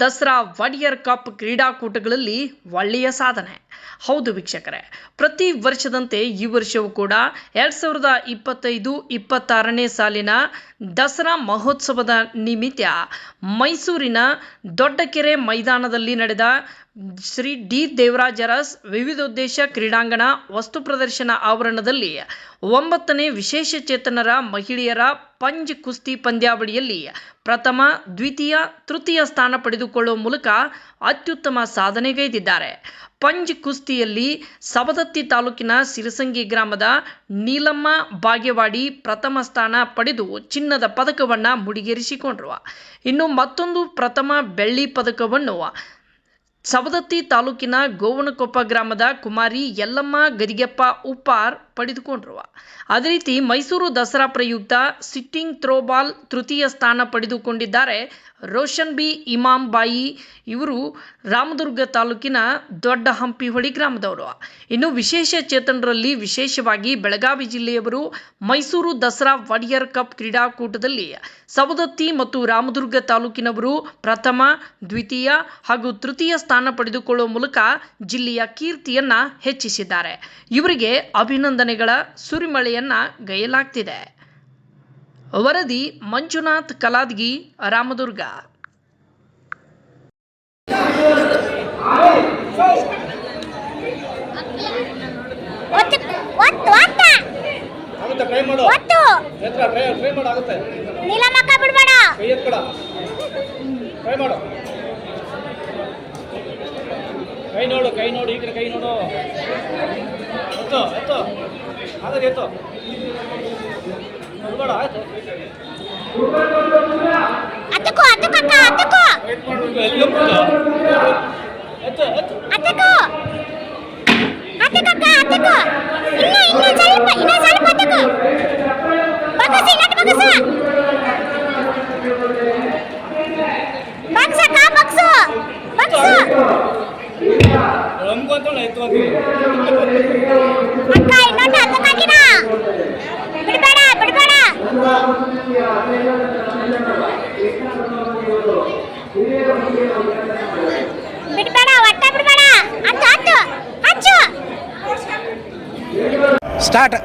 Dasara Wadiyar cup ಕ್ರೀಡಾಕೂಟಗಳಲ್ಲಿ ಒಳ್ಳೆಯ ಸಾಧನೆ. ಹೌದು ವೀಕ್ಷಕರೇ, ಪ್ರತಿ ವರ್ಷದಂತೆ ಈ ವರ್ಷವೂ ಕೂಡ 2025-26ನೇ ಸಾಲಿನ ದಸರಾ ಮಹೋತ್ಸವದ ನಿಮಿತ್ತ ಮೈಸೂರಿನ ದೊಡ್ಡಕೆರೆ ಮೈದಾನದಲ್ಲಿ ನಡೆದ ಶ್ರೀ ಡಿ ದೇವರಾಜ ಅರಸ್ ವಿವಿಧೋದ್ದೇಶ ಕ್ರೀಡಾಂಗಣ ವಸ್ತು ಪ್ರದರ್ಶನ ಆವರಣದಲ್ಲಿ 9ನೇ ವಿಶೇಷಚೇತನರ ಮಹಿಳೆಯರ ಪಂಜ್ ಕುಸ್ತಿ ಪಂದ್ಯಾವಳಿಯಲ್ಲಿ ಪ್ರಥಮ, ದ್ವಿತೀಯ, ತೃತೀಯ ಸ್ಥಾನ ಪಡೆದುಕೊಳ್ಳುವ ಮೂಲಕ ಅತ್ಯುತ್ತಮ ಸಾಧನೆಗೈದಿದ್ದಾರೆ. ಪಂಜ್ ಕುಸ್ತಿಯಲ್ಲಿ ಸವದತ್ತಿ ತಾಲೂಕಿನ ಸಿರಸಂಗಿ ಗ್ರಾಮದ ನೀಲಮ್ಮ ಬಾಗೇವಾಡಿ ಪ್ರಥಮ ಸ್ಥಾನ ಪಡೆದು ಚಿನ್ನದ ಪದಕವನ್ನು ಮುಡಿಗೇರಿಸಿಕೊಂಡರು. ಇನ್ನು ಮತ್ತೊಂದು ಪ್ರಥಮ ಬೆಳ್ಳಿ ಪದಕವನ್ನು ಸವದತ್ತಿ ತಾಲೂಕಿನ ಗೋವನಕೊಪ್ಪ ಗ್ರಾಮದ ಕುಮಾರಿ ಯಲ್ಲಮ್ಮ ಗದಿಗೆಪ್ಪ ಉಪ್ಪಾರ್ ಪಡೆದುಕೊಂಡರು. ಅದೇ ರೀತಿ ಮೈಸೂರು ದಸರಾ ಪ್ರಯುಕ್ತ ಸಿಟ್ಟಿಂಗ್ ಥ್ರೋಬಾಲ್ ತೃತೀಯ ಸ್ಥಾನ ಪಡೆದುಕೊಂಡಿದ್ದಾರೆ ರೋಷನ್ ಬಿ ಇಮಾಂಬಾಯಿ. ಇವರು ರಾಮದುರ್ಗ ತಾಲೂಕಿನ ದೊಡ್ಡ ಹಂಪಿಹೊಳಿ ಗ್ರಾಮದವರು. ಇನ್ನು ವಿಶೇಷ ಚೇತನರಲ್ಲಿ ವಿಶೇಷವಾಗಿ ಬೆಳಗಾವಿ ಜಿಲ್ಲೆಯವರು ಮೈಸೂರು ದಸರಾ ಒಡೆಯರ್ ಕಪ್ ಕ್ರೀಡಾಕೂಟದಲ್ಲಿ ಸವದತ್ತಿ ಮತ್ತು ರಾಮದುರ್ಗ ತಾಲೂಕಿನವರು ಪ್ರಥಮ, ದ್ವಿತೀಯ ಹಾಗೂ ತೃತೀಯ ಸ್ಥಾನ ಪಡೆದುಕೊಳ್ಳುವ ಮೂಲಕ ಜಿಲ್ಲೆಯ ಕೀರ್ತಿಯನ್ನ ಹೆಚ್ಚಿಸಿದ್ದಾರೆ. ಇವರಿಗೆ ಅಭಿನಂದನೆಗಳ ಸುರಿಮಳೆಯನ್ನ ಗೈಯಲಾಗ್ತಿದೆ. ವರದಿ ಮಂಜುನಾಥ್ ಕಲಾದಗಿ, ರಾಮದುರ್ಗ. ಕೈ ನೋಡು ಈ ಕಡೆ ಕೈ ನೋಡು. ಎತ್ತು ಎತ್ತು ಹಾಗಾಗಿ ಎತ್ತು ಬಿಡಬೇಡ. ಆಯ್ತು ಸ್ಟಾರ್ಟ್.